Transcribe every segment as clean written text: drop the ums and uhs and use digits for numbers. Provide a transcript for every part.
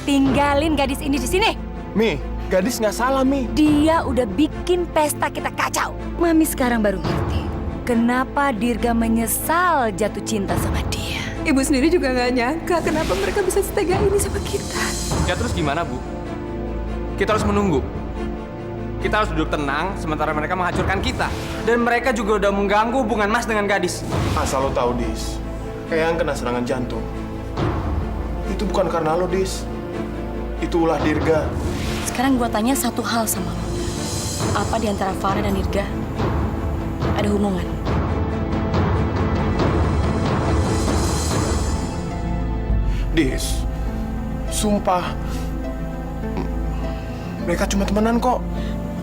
tinggalin gadis ini di sini. Mi, gadis nggak salah, Mi. Dia udah bikin pesta kita kacau. Mami sekarang baru ngerti kenapa Dirga menyesal jatuh cinta sama dia. Ibu sendiri juga nggak nyangka kenapa mereka bisa setega ini sama kita. Ya terus gimana, Bu? Kita harus menunggu. Kita harus duduk tenang sementara mereka menghancurkan kita. Dan mereka juga udah mengganggu hubungan Mas dengan gadis. Asal lo tahu, Dis. Eyang kena serangan jantung. Itu bukan karena lo, Dis. Itu ulah Dirga. Sekarang gue tanya satu hal sama lo. Apa di antara Farah dan Dirga ada hubungan? Dis, sumpah. Mereka cuma temenan kok.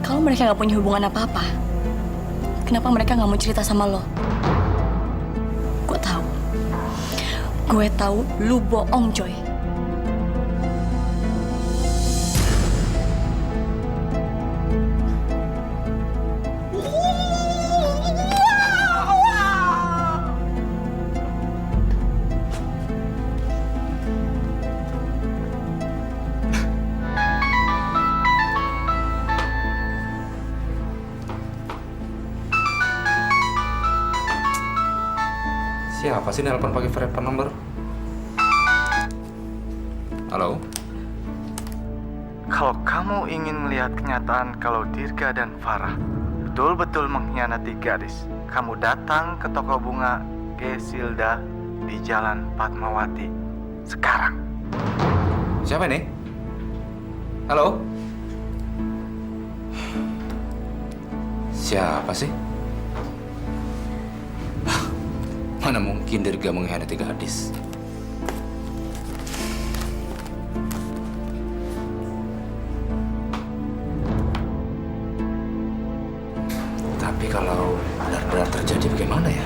Kalau mereka nggak punya hubungan apa-apa, kenapa mereka nggak mau cerita sama lo? Gue tahu. Gue tahu lu bohong, Joy. Siapa sih nelpon pakai telepon nomor? Halo? Kalau kamu ingin melihat kenyataan kalau Dirga dan Farah betul-betul mengkhianati gadis, kamu datang ke toko bunga Gesilda di Jalan Fatmawati sekarang. Siapa ini? Halo? Siapa sih? Mana mungkin Dirga mengkhianati gadis? Tapi kalau benar-benar terjadi bagaimana ya?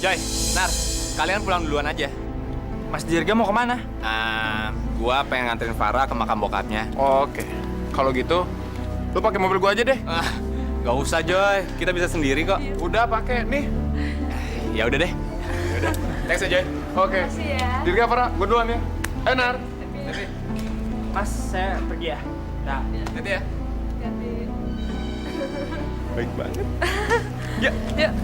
Joy, Nar, kalian pulang duluan aja. Mas Dirga mau kemana? Gua pengen nganterin Farah ke makam bokapnya. Oke, kalau gitu, lo pakai mobil gua aja deh. Gak usah, Joy. Kita bisa sendiri kok. Udah pakai nih. Ya udah deh. Udah, thanks ya, Joy. Oke. Dirga, Farah, gua duluan ya. Enar. Mas, saya pergi ya. Nah. Nanti ya. Baik banget. Ya. Yuk.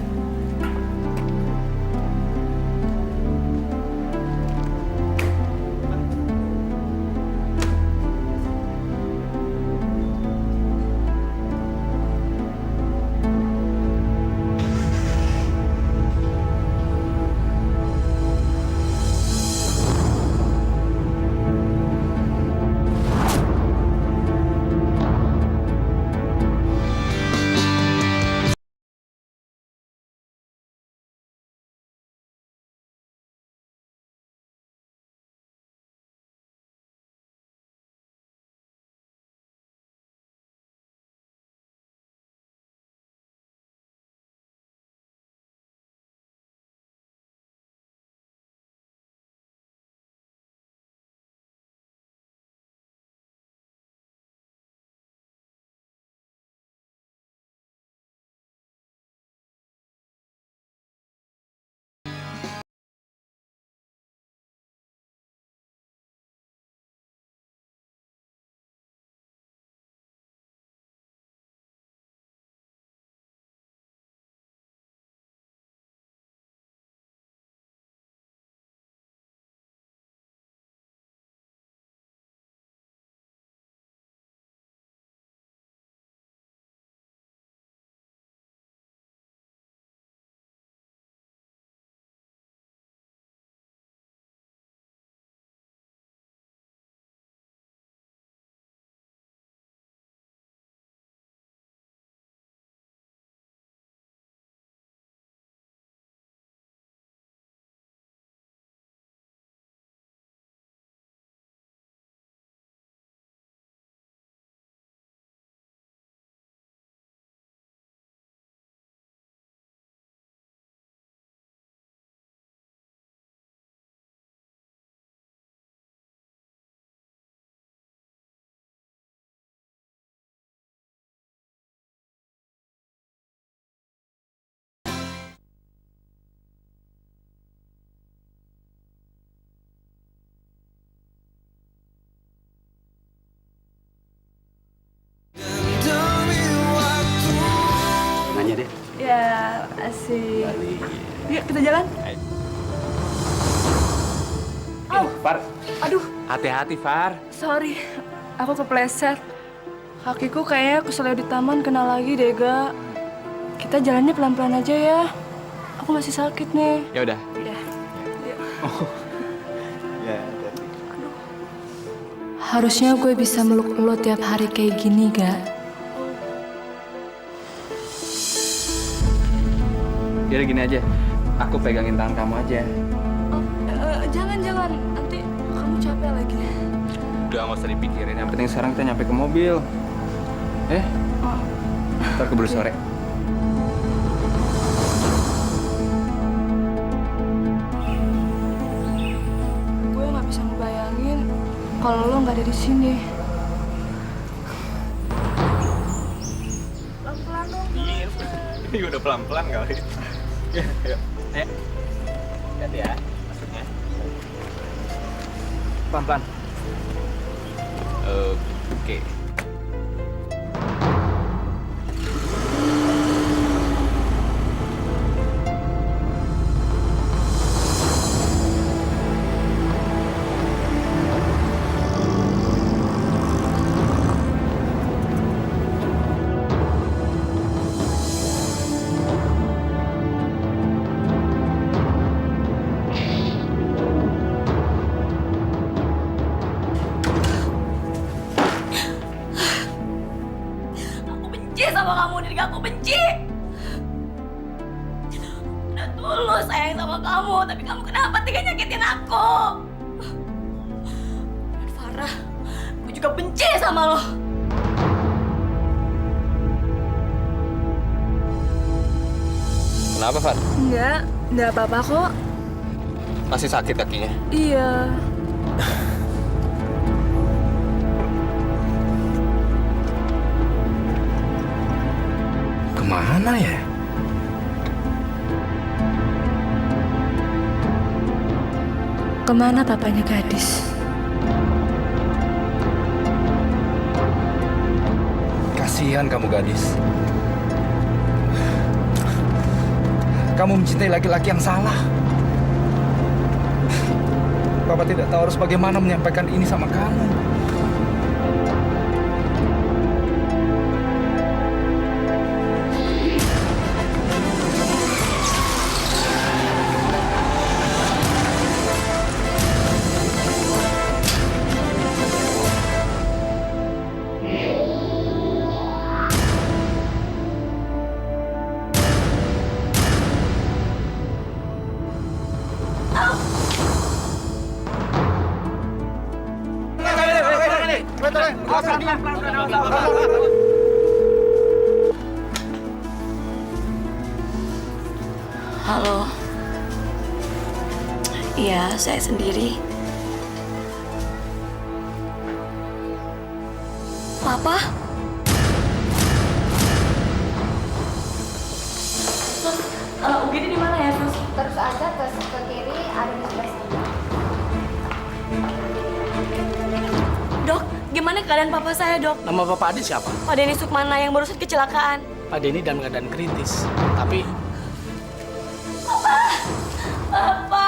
Asik. Yuk kita jalan. Far, Aduh, hati-hati Far. sorry. Aku kepleset. Kakiku kayaknya keselio di taman kena lagi deh, Ga. Kita jalannya pelan-pelan aja ya. Aku masih sakit nih. Ya udah. Udah. Ya, Harusnya gue bisa meluk lo tiap hari kayak gini, Ga. Jadi gini aja, aku pegangin tangan kamu aja. Jangan. Nanti kamu capek lagi. Udah nggak usah dipikirin, yang penting sekarang kita nyampe ke mobil. Ntar keburu sore. Gue nggak bisa ngebayangin kalau lo nggak ada di sini. Ini udah pelan-pelan kali. Ya, ayo. Hati ya, masuknya. Pelan-pelan. Oke. Benci sama kamu, Dirga. Aku benci. Udah tulus sayang sama kamu, tapi kamu kenapa tega nyakitin aku? Dan Farah, aku juga benci sama lo. Kenapa, Far? Enggak apa-apa kok. Masih sakit kakinya? Iya. Kemana ya? Kemana papanya gadis? Kasihan kamu gadis. Kamu mencintai laki-laki yang salah. Papa tidak tahu harus bagaimana menyampaikan ini sama kamu. Halo. Iya, saya sendiri. Papa? Sus, UGD di mana ya, Sus? Terus aja ke kiri ada di sebelah sana. Dok, gimana keadaan papa saya, Dok? Nama Bapak Adi siapa? Pak Denny Sukmana yang barusan kecelakaan. Pak Denny dalam keadaan kritis. Tapi Papa!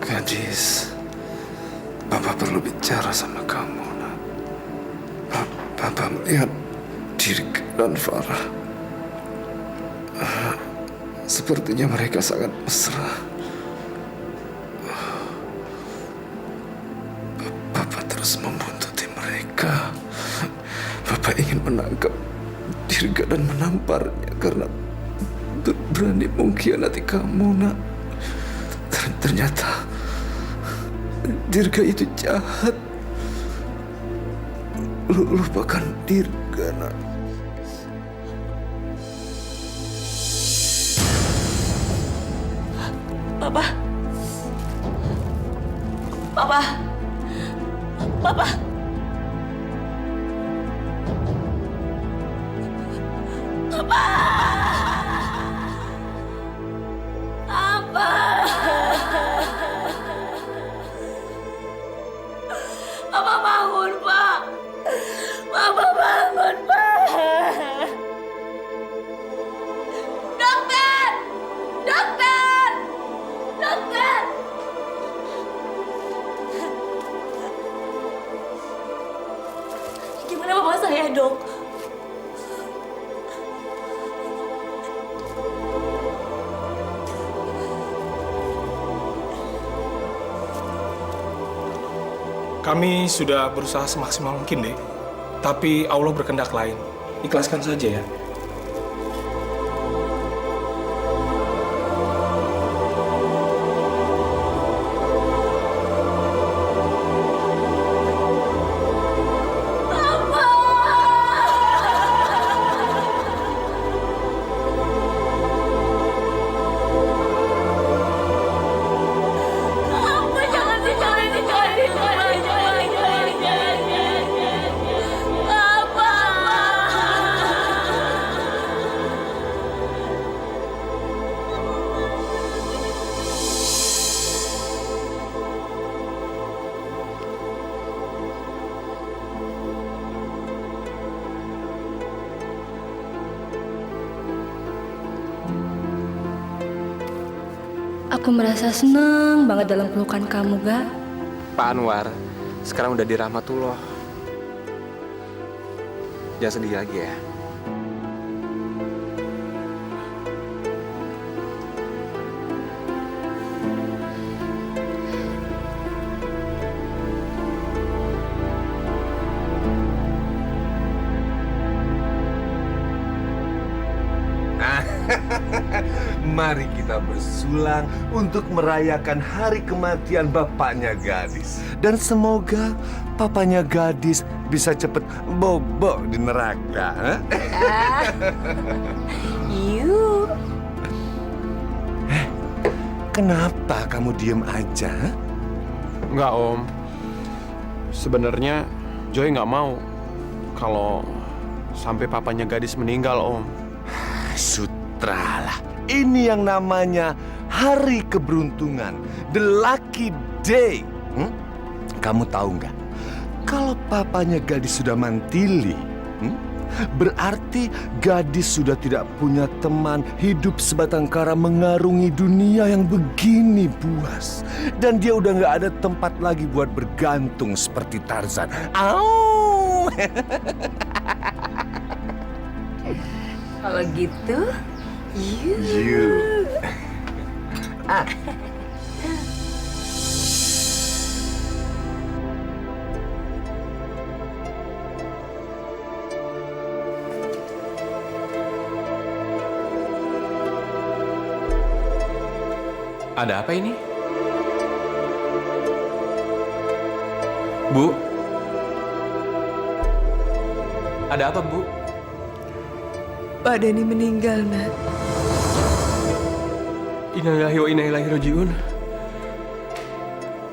Gadis, Papa perlu bicara sama kamu, nak. Papa melihat Dirga dan Farah. Sepertinya mereka sangat mesra. Papa terus membuntuti mereka. Papa ingin menangkap Dirga dan menamparnya karena berani mengkhianati kamu, nak. Ternyata Dirga itu jahat. Lupakan Dirga, nak. Papa. Papa. Papa. Papa. Kami sudah berusaha semaksimal mungkin, Dek. Tapi Allah berkehendak lain. Ikhlaskan saja ya. Aku merasa senang banget dalam pelukan kamu, Ga. Pak Anwar, sekarang udah di Rahmatullah. Jangan sedih lagi ya. Mari kita bersulang untuk merayakan hari kematian bapaknya Gadis. Dan semoga papanya Gadis bisa cepet bobo di neraka. Yuk. Kenapa kamu diem aja? Enggak, Om. Sebenarnya Joy nggak mau kalau sampai papanya Gadis meninggal, Om. Sutralah. Ini yang namanya hari keberuntungan, the lucky day. Kamu tahu nggak? Kalau papanya Gadis sudah mantili, berarti Gadis sudah tidak punya teman, hidup sebatang kara mengarungi dunia yang begini buas. Dan dia udah nggak ada tempat lagi buat bergantung seperti Tarzan. Au! Kalau gitu, You. Ada apa ini? Bu? Ada apa, Bu? Pak Denny meninggal, Nat. Innalillahi wa inna ilaihi raji'un.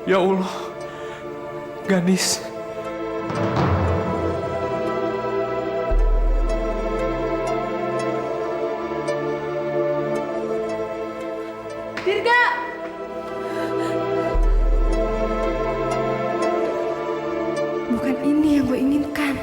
Ya Allah, Gadis. Dirga! Bukan ini yang gue inginkan.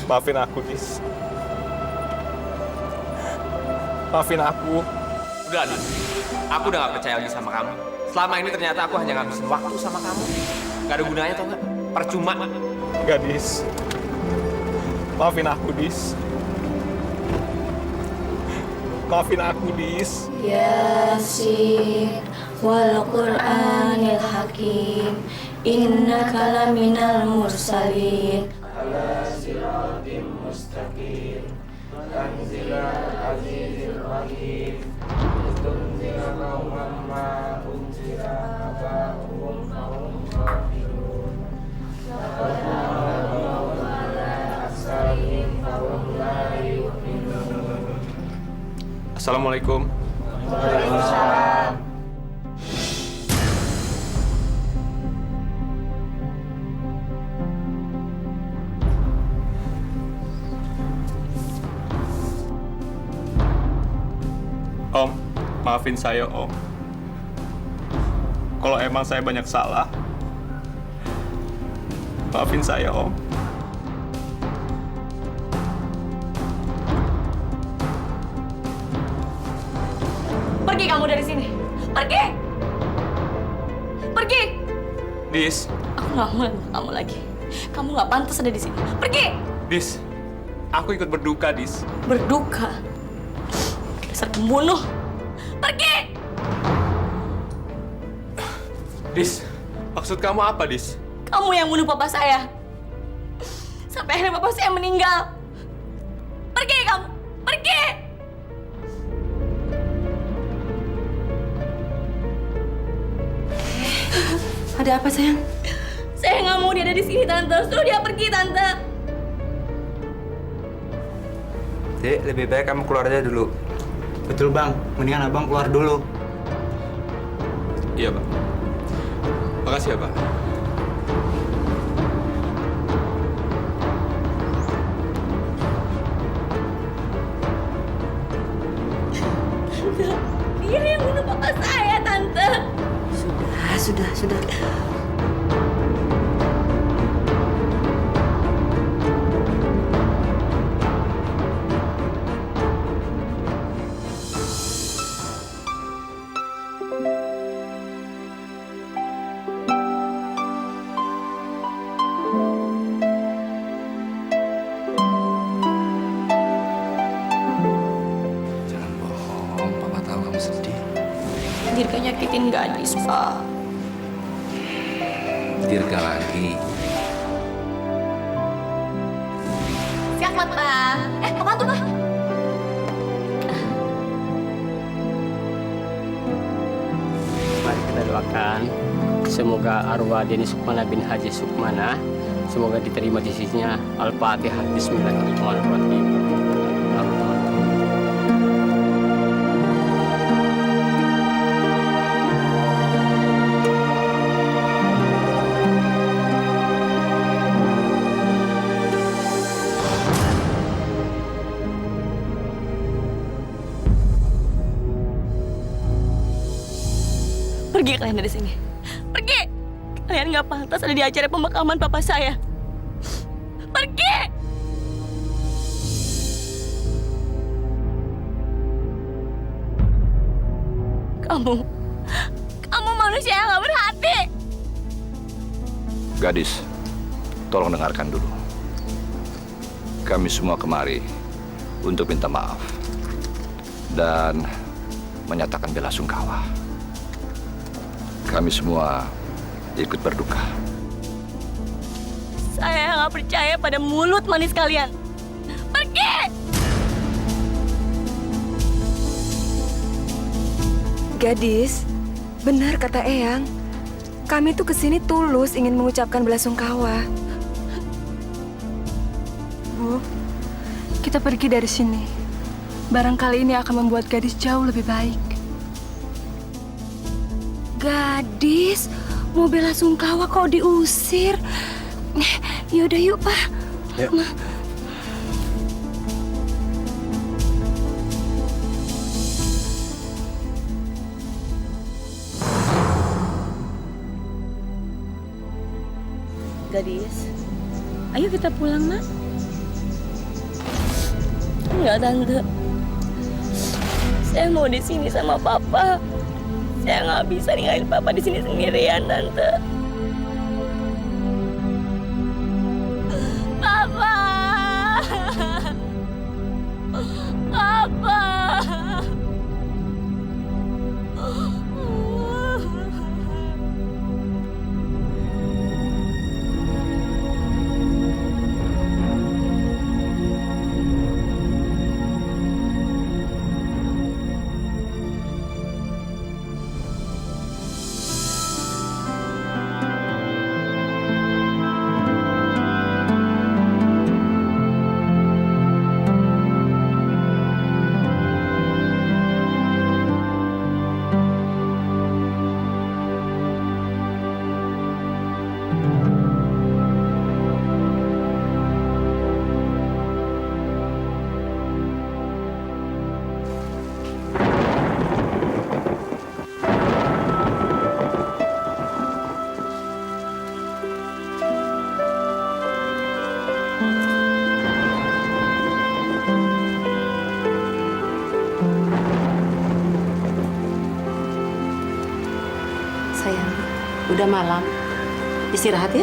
Maafin aku, Dis. Maafin aku. Udah, Adit. Aku udah gak percaya lagi sama kamu. Selama ini ternyata aku hanya ngabisin waktu sama kamu. Gak ada gunanya, tau gak? Percuma. Gadis. Maafin aku, Dis. Maafin aku, Dis. Yasin wal Qur'anil Hakim innaka laminal mursalin ala siratim mustaqim tanzilal azizir rahim tunzila qauman ma unzila aba'uhum fahum ghafilun laqad na'lamu ala aksarihim fahum la yu'minun. Assalamualaikum. Waalaikumsalam. Om, maafin saya, Om. Kalau emang saya banyak salah, maafin saya, Om. Pergi kamu dari sini. Pergi. Dis, Aku nggak mau lihat kamu lagi. Kamu nggak pantas ada di sini. Pergi! Dis, aku ikut berduka, Dis. Berduka. Dasar pembunuh. Pergi! Dis, maksud kamu apa, Dis? Kamu yang bunuh papa saya. Sampai akhirnya papa saya meninggal. Pergi kamu! Pergi! Ada apa, sayang? Saya nggak mau dia ada di sini, Tante. Suruh dia pergi, Tante. Dek, lebih baik kamu keluar aja dulu. Betul bang, mendingan abang keluar dulu. Iya, Pak. Makasih ya, Pak. Dia yang bunuh papa saya, Tante. Sudah. Jangan bohong, Papa tahu kamu sedih. Dirga nyakitin gadis, Pak. Dirga lagi. Siapa, Pak? Apa tuh, Pak? Mari kita doakan. Semoga arwah Denny Sukmana bin Haji Sukmana semoga diterima di sisinya. Al-Fatihah. Bismillahirrahmanirrahim. Pergi kalian dari sini. Pergi! Kalian nggak pantas ada di acara pemakaman papa saya. Pergi! Kamu manusia yang nggak berhati. Gadis, tolong dengarkan dulu. Kami semua kemari untuk minta maaf dan menyatakan bela sungkawa. Kami semua ikut berduka. Saya nggak percaya pada mulut manis kalian. Pergi! Gadis, benar kata Eyang. Kami tuh kesini tulus ingin mengucapkan belasungkawa. Bu, kita pergi dari sini. Barangkali ini akan membuat gadis jauh lebih baik. Gadis, mau belasungkawa kok diusir? Yaudah yuk, Pak. Yuk. Gadis, ayo kita pulang, Nak. Enggak, Tante. Saya mau di sini sama Papa. Saya nggak bisa ninggalin Papa di sini sendirian, Tante. Papa! Papa! Sayang, udah malam. Istirahat ya.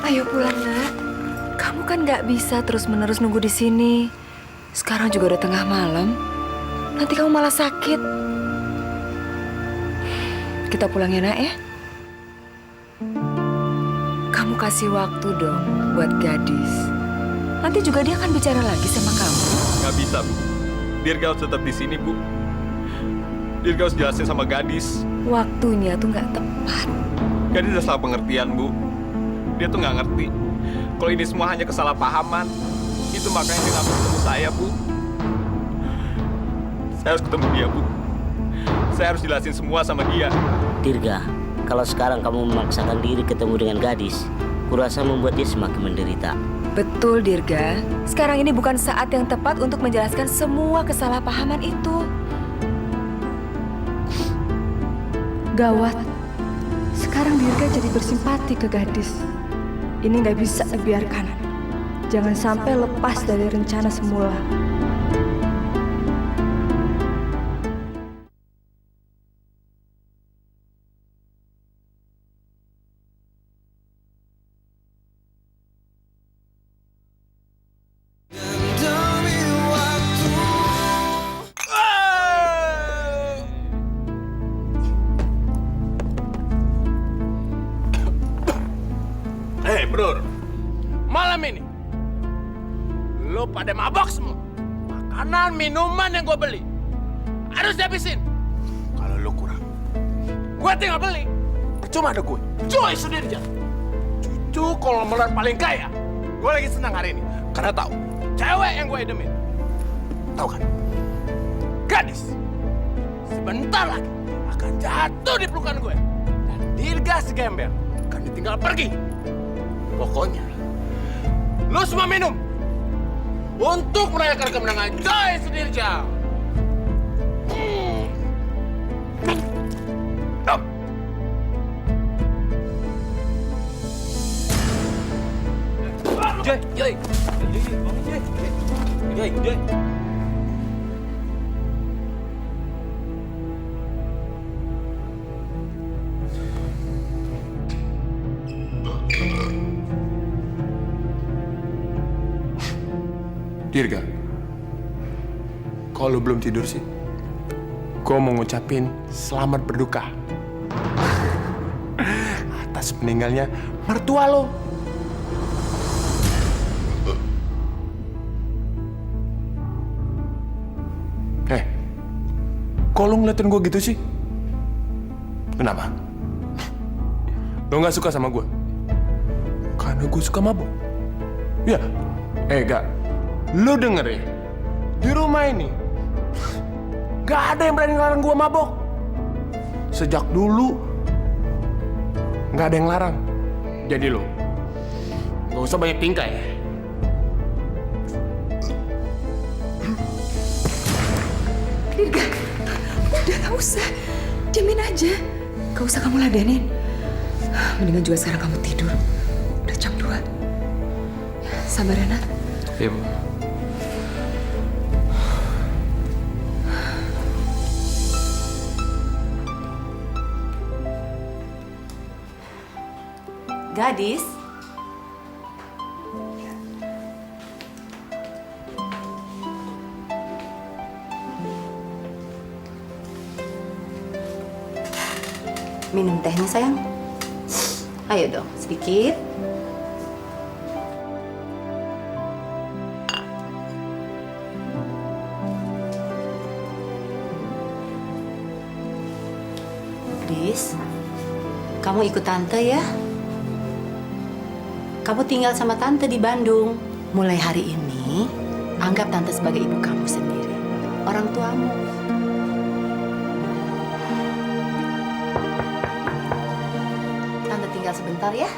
Ayo pulang, Nak. Kamu kan nggak bisa terus-menerus nunggu di sini. Sekarang juga udah tengah malam. Nanti kamu malah sakit. Kita pulang ya, Nak, ya. Kamu kasih waktu dong buat gadis. Nanti juga dia akan bicara lagi sama kamu. Nggak bisa, Bu. Dirga harus tetap di sini, Bu. Dirga harus jelasin sama gadis. Waktunya tuh nggak tepat. Gadis udah salah pengertian, Bu. Dia tuh nggak ngerti kalau ini semua hanya kesalahpahaman. Itu makanya dia nggak mau ketemu saya, Bu. Saya harus ketemu dia, Bu. Saya harus jelasin semua sama dia. Dirga, kalau sekarang kamu memaksakan diri ketemu dengan gadis, kurasa membuat dia semakin menderita. Betul, Dirga. Sekarang ini bukan saat yang tepat untuk menjelaskan semua kesalahpahaman itu. Gawat. Sekarang Dirga jadi bersimpati ke gadis. Ini nggak bisa dibiarkan. Jangan sampai lepas dari rencana semula. Hei, Bro. Malam ini lo pada mabok semua. Makanan, minuman yang gue beli harus dihabisin. Kalau lo kurang, gue tinggal beli. Percuma ada gue. Joy Sudirja, cucu konglomerat paling kaya. Gue lagi senang hari ini karena tahu cewek yang gue edemin. Tahu kan? Gadis. Sebentar lagi akan jatuh di pelukan gue. Dan Dirga si gembel akan ditinggal pergi. Pokoknya, lo semua minum untuk merayakan kemenangan Joy Sudirja. Stop. Joy, Joy. Joy, Joy. Dirga, kalau belum tidur sih, gue mau ngucapin selamat berduka atas meninggalnya mertua lo. Kok lo ngeliatin gue gitu sih? Kenapa? Lo nggak suka sama gue? Karena gue suka mabuk? Ya, Gak. Lu denger ya, di rumah ini gak ada yang berani ngelarang gua mabok. Sejak dulu gak ada yang larang. Jadi lo gak usah banyak tingkah ya. Dirga, udah gak usah. Diamin aja. Gak usah kamu ladenin. Mendingan juga sekarang kamu tidur. Udah jam 2. Sabar ya, Nat. Iya, Bu. Gadis. Minum tehnya, sayang. Ayo dong, sedikit. Gadis, kamu ikut tante ya. Kamu tinggal sama tante di Bandung. Mulai hari ini, anggap tante sebagai ibu kamu sendiri. Orang tuamu. Tante tinggal sebentar ya.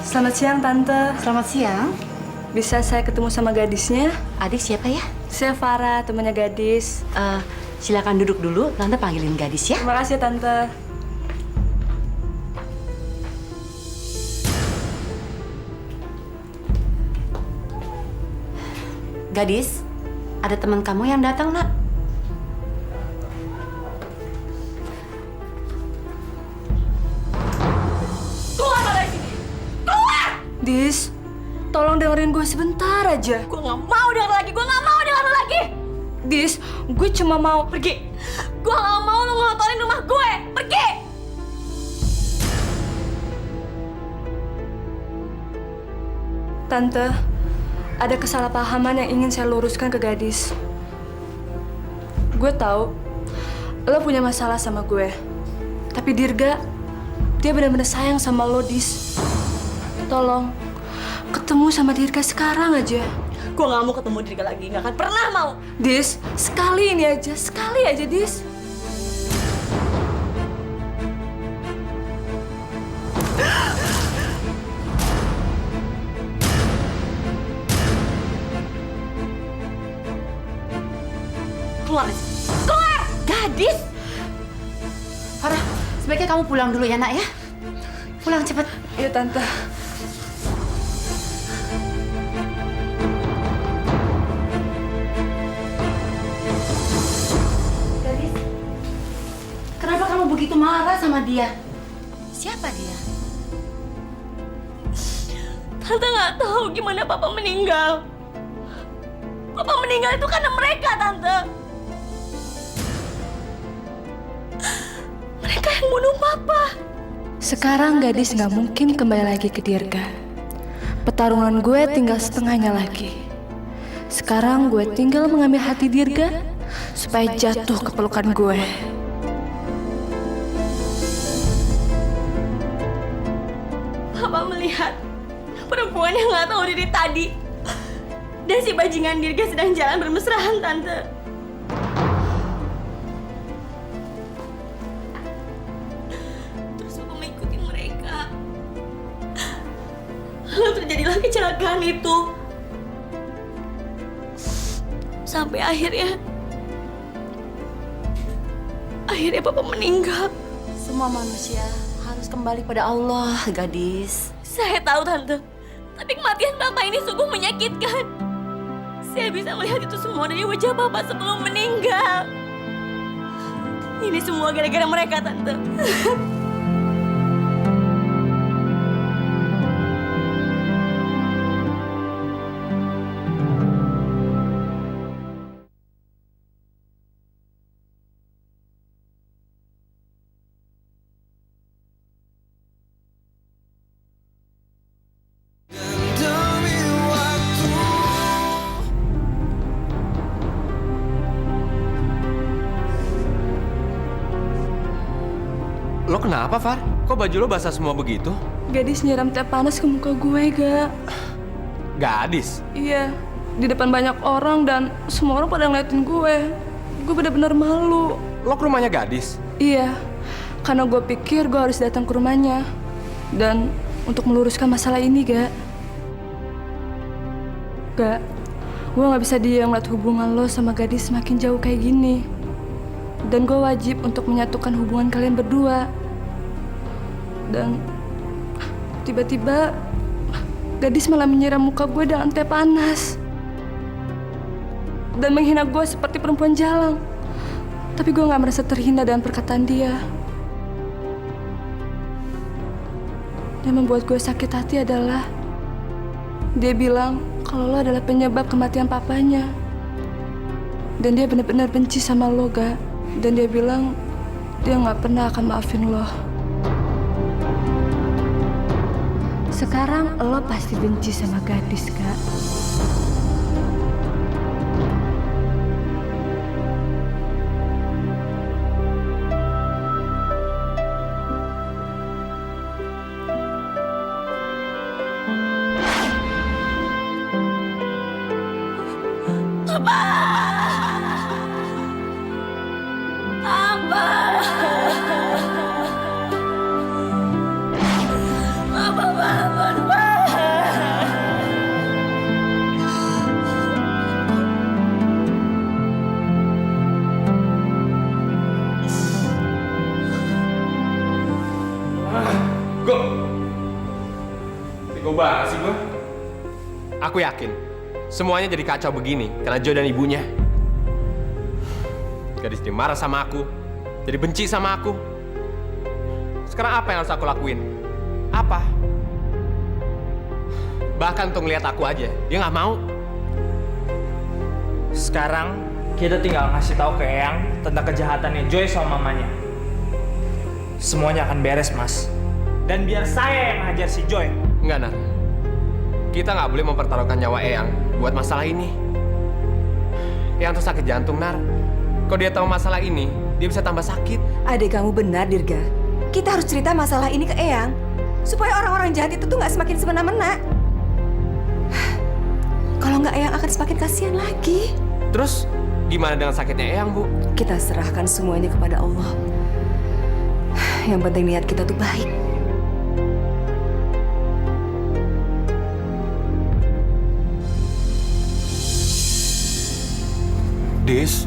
Selamat siang, Tante. Selamat siang. Bisa saya ketemu sama gadisnya? Adik siapa ya? Saya Farah, temannya gadis. Silakan duduk dulu. Tante panggilin gadis ya. Terima kasih, Tante. Gadis, ada teman kamu yang datang, Nak. Keluar dari sini! Keluar! Dis, tolong dengerin gue sebentar aja. Gue nggak mau dengar lagi. Gue nggak mau dengar lagi. Dis, gue cuma mau Pergi. Gue nggak mau lo ngotorin rumah gue. Pergi. Tante, ada kesalahpahaman yang ingin saya luruskan ke gadis. Gue tahu lo punya masalah sama gue. Tapi Dirga, dia benar-benar sayang sama lo, Dis. Tolong, ketemu sama Dirga sekarang aja. Gue nggak mau ketemu Dirga lagi. Nggak akan pernah mau. Dis, sekali ini aja. Sekali aja, Dis. Keluar dari sini. Keluar! Gadis! Farah, sebaiknya kamu pulang dulu ya, Nak ya. Pulang cepet. Iya, Tante. Gadis, kenapa kamu begitu marah sama dia? Siapa dia? Tante nggak tahu gimana Papa meninggal. Papa meninggal itu karena mereka, Tante. Mereka yang bunuh Papa. Sekarang gadis nggak mungkin kembali lagi ke Dirga. Pertarungan gue tinggal setengahnya lagi. Sekarang gue tinggal mengambil hati Dirga supaya jatuh ke pelukan gue. Papa melihat perempuan yang nggak tahu diri tadi dan si bajingan Dirga sedang jalan bermesraan, Tante. Terus Papa mengikuti mereka. Lalu terjadilah kecelakaan itu. Sampai akhirnya Papa meninggal. Semua manusia harus kembali pada Allah, gadis. Saya tahu, Tante. Tapi kematian Papa ini sungguh menyakitkan. Saya bisa melihat itu semua dari wajah Papa sebelum meninggal. Ini semua gara-gara mereka, Tante. Lo kenapa, Far? Kok baju lo basah semua begitu? Gadis nyiram teh panas ke muka gue, Ga. Gadis? Iya, di depan banyak orang dan semua orang pada ngeliatin gue. Gue bener-bener malu. Lo ke rumahnya gadis? Iya, karena gue pikir gue harus datang ke rumahnya. Dan untuk meluruskan masalah ini, Gak. Gak, gue gak bisa diam ngeliat hubungan lo sama gadis makin jauh kayak gini. Dan gue wajib untuk menyatukan hubungan kalian berdua. Dan tiba-tiba gadis malah menyiram muka gue dengan teh panas. Dan menghina gue seperti perempuan jalang. Tapi gue gak merasa terhina dengan perkataan dia. Yang membuat gue sakit hati adalah dia bilang kalau lo adalah penyebab kematian papanya. Dan dia benar-benar benci sama lo, Gak. Dan dia bilang dia gak pernah akan maafin lo. Sekarang lo pasti benci sama gadis, Kak. Banget sih gue. Aku yakin semuanya jadi kacau begini karena Joe dan ibunya. Gadis dia marah sama aku, jadi benci sama aku. Sekarang apa yang harus aku lakuin? Apa? Bahkan untuk ngeliat aku aja, dia nggak mau. Sekarang kita tinggal ngasih tahu ke Eyang tentang kejahatannya Joy sama mamanya. Semuanya akan beres, Mas. Dan biar saya yang hajar si Joy. Enggak, Nar. Kita nggak boleh mempertaruhkan nyawa Eyang buat masalah ini. Eyang tuh sakit jantung, Nar. Kalau dia tahu masalah ini, dia bisa tambah sakit. Adik kamu benar, Dirga. Kita harus cerita masalah ini ke Eyang. Supaya orang-orang jahat itu tuh nggak semakin semena-mena. Kalau nggak, Eyang akan semakin kasihan lagi. Terus, gimana dengan sakitnya Eyang, Bu? Kita serahkan semuanya kepada Allah. Yang penting niat kita tuh baik. Dis,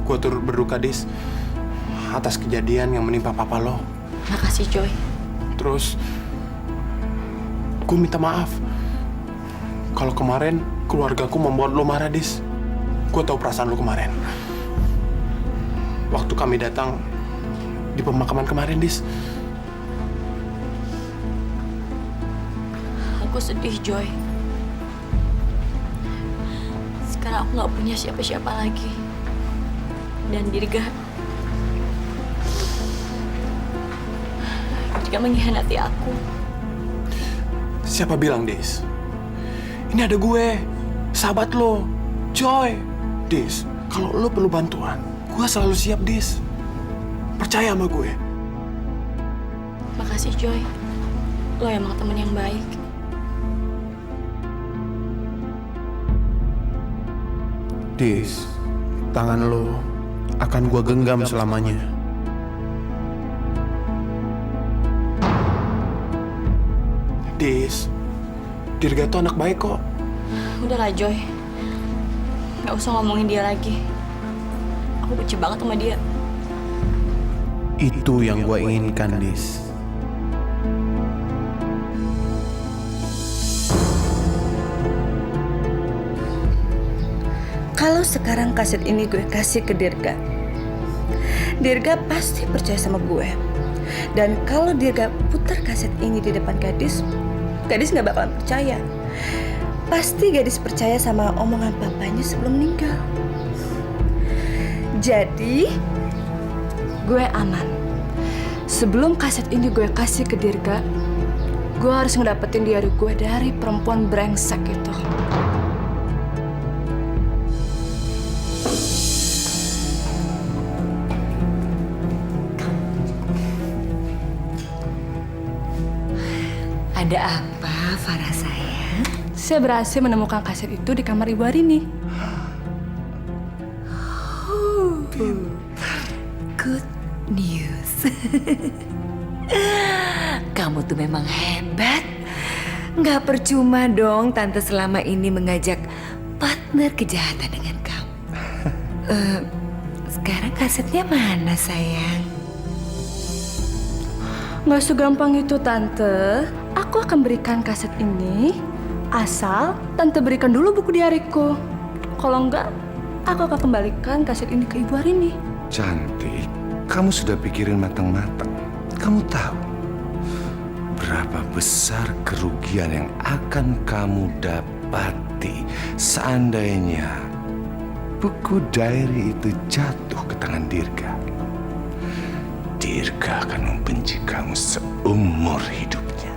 gue turut berduka, Dis, atas kejadian yang menimpa papa lo. Makasih, Joy. Terus, gue minta maaf kalau kemarin keluargaku membuat lo marah, Dis. Gue tahu perasaan lo kemarin. Waktu kami datang di pemakaman kemarin, Dis. Aku sedih, Joy. Sekarang aku nggak punya siapa-siapa lagi. Dan Dirga mengkhianati aku. Siapa bilang, Dis? Ini ada gue, sahabat lo, Joy. Dis, kalau lo perlu bantuan, gue selalu siap, Dis. Percaya sama gue. Makasih, Joy. Lo emang temen yang baik. Dis, tangan lo akan gue genggam selamanya. Dis, Dirga tuh anak baik kok. Udahlah, Joy. Gak usah ngomongin dia lagi. Aku benci banget sama dia. Itu yang gue inginkan, Dis. Kalau sekarang kaset ini gue kasih ke Dirga, Dirga pasti percaya sama gue. Dan kalau Dirga putar kaset ini di depan gadis, gadis nggak bakalan percaya. Pasti gadis percaya sama omongan papanya sebelum meninggal. Jadi, gue aman. Sebelum kaset ini gue kasih ke Dirga, gue harus ngedapetin diari gue dari perempuan brengsek itu. Ada apa, Farah sayang? Saya berhasil menemukan kaset itu di kamar Ibu Arini. Good news. Kamu tuh memang hebat. Nggak percuma dong Tante selama ini mengajak partner kejahatan dengan kamu. Sekarang kasetnya mana sayang? Nggak segampang itu, Tante. Aku akan berikan kaset ini, asal Tante berikan dulu buku diariku. Kalau enggak, aku akan kembalikan kaset ini ke Ibu Arini. Cantik, kamu sudah pikirin matang-matang. Kamu tahu berapa besar kerugian yang akan kamu dapati seandainya buku diary itu jatuh ke tangan Dirga. Dirga akan membenci kamu seumur hidupnya.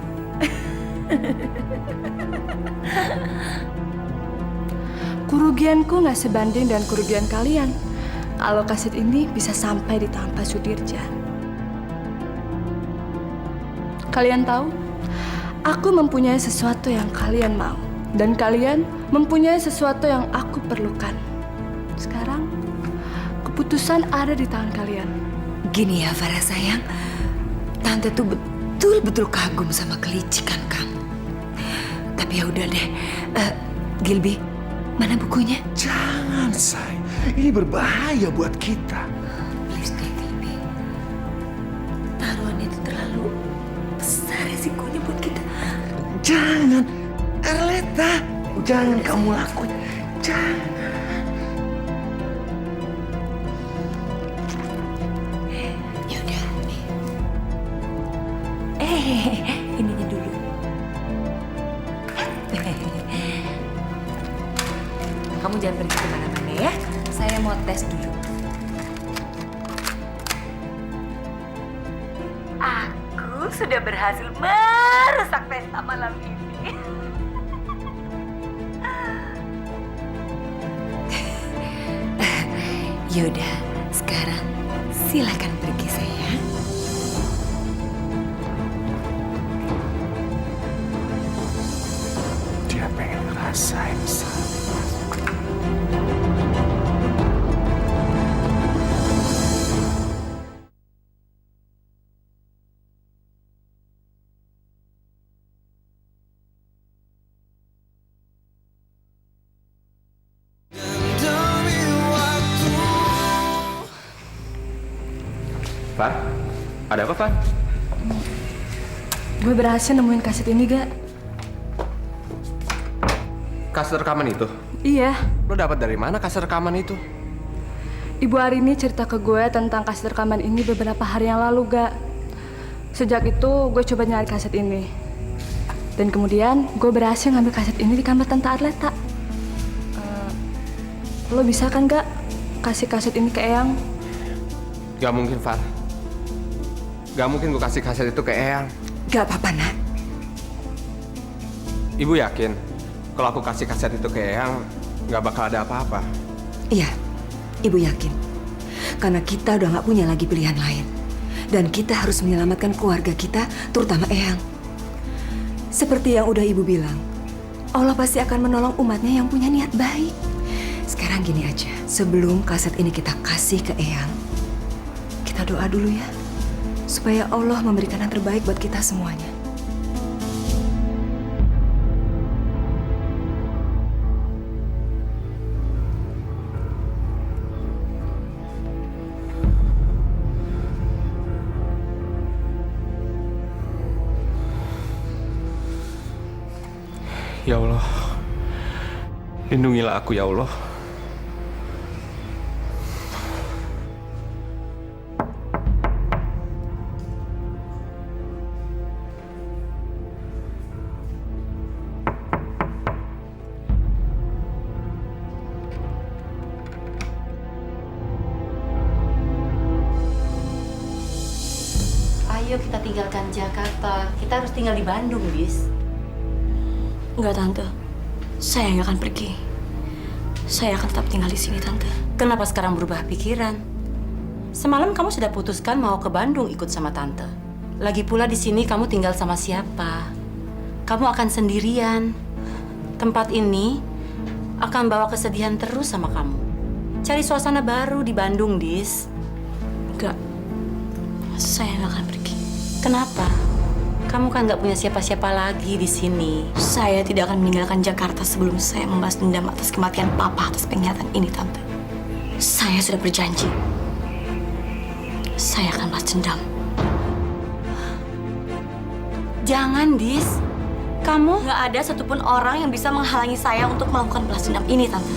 Kerugianku nggak sebanding dengan kerugian kalian. Kalau kaset ini bisa sampai di tangan Pak Sudirja. Kalian tahu, aku mempunyai sesuatu yang kalian mau. Dan kalian mempunyai sesuatu yang aku perlukan. Sekarang, keputusan ada di tangan kalian. Gini ya Farah sayang, Tante tuh betul-betul kagum sama kelicikan kamu. Tapi ya udah deh, Gilby, mana bukunya? Jangan, say. Ini berbahaya buat kita. Please deh, Gilby. Taruhannya itu terlalu besar resikonya buat kita. Jangan, Arleta. Jangan kamu lakuin. Jangan. Yaudah, nih. Ininya dulu. Kamu jangan pergi kemana-mana ya. Saya mau tes dulu. Aku sudah berhasil merusak pesta malam ini. Yaudah, sekarang silakan pergi sayang. Dia pengen ngerasain, say. Far, ada apa, Far? Gue berhasil nemuin kaset ini, Gak? Kaset rekaman itu? Iya. Lo dapat dari mana kaset rekaman itu? Ibu Arini cerita ke gue tentang kaset rekaman ini beberapa hari yang lalu, Gak. Sejak itu, gue coba nyari kaset ini. Dan kemudian, gue berhasil ngambil kaset ini di kamar Tante Arleta. Lo bisa kan, Gak? Kasih kaset ini ke Eyang? Gak mungkin, Far. Gak mungkin gue kasih kaset itu ke Eyang. Gak apa-apa, Nak. Ibu yakin kalau aku kasih kaset itu ke Eyang, gak bakal ada apa-apa? Iya, Ibu yakin. Karena kita udah gak punya lagi pilihan lain. Dan kita harus menyelamatkan keluarga kita, terutama Eyang. Seperti yang udah Ibu bilang, Allah pasti akan menolong umatnya yang punya niat baik. Sekarang gini aja, sebelum kaset ini kita kasih ke Eyang, kita doa dulu ya. Supaya Allah memberikan yang terbaik buat kita semuanya. Ya Allah, lindungilah aku ya Allah. Ayo kita tinggalkan Jakarta. Kita harus tinggal di Bandung, Bis. Enggak, Tante. Saya nggak akan pergi. Saya akan tetap tinggal di sini, Tante. Kenapa sekarang berubah pikiran? Semalam kamu sudah putuskan mau ke Bandung ikut sama Tante. Lagi pula di sini kamu tinggal sama siapa? Kamu akan sendirian. Tempat ini akan bawa kesedihan terus sama kamu. Cari suasana baru di Bandung, Dis. Enggak. Saya nggak akan pergi. Kenapa? Kamu kan nggak punya siapa-siapa lagi di sini. Saya tidak akan meninggalkan Jakarta sebelum saya membalas dendam atas kematian Papa atas pengkhianatan ini, Tante. Saya sudah berjanji. Saya akan balas dendam. Jangan, Dis. Kamu nggak ada satupun orang yang bisa menghalangi saya untuk melakukan balas dendam ini, Tante.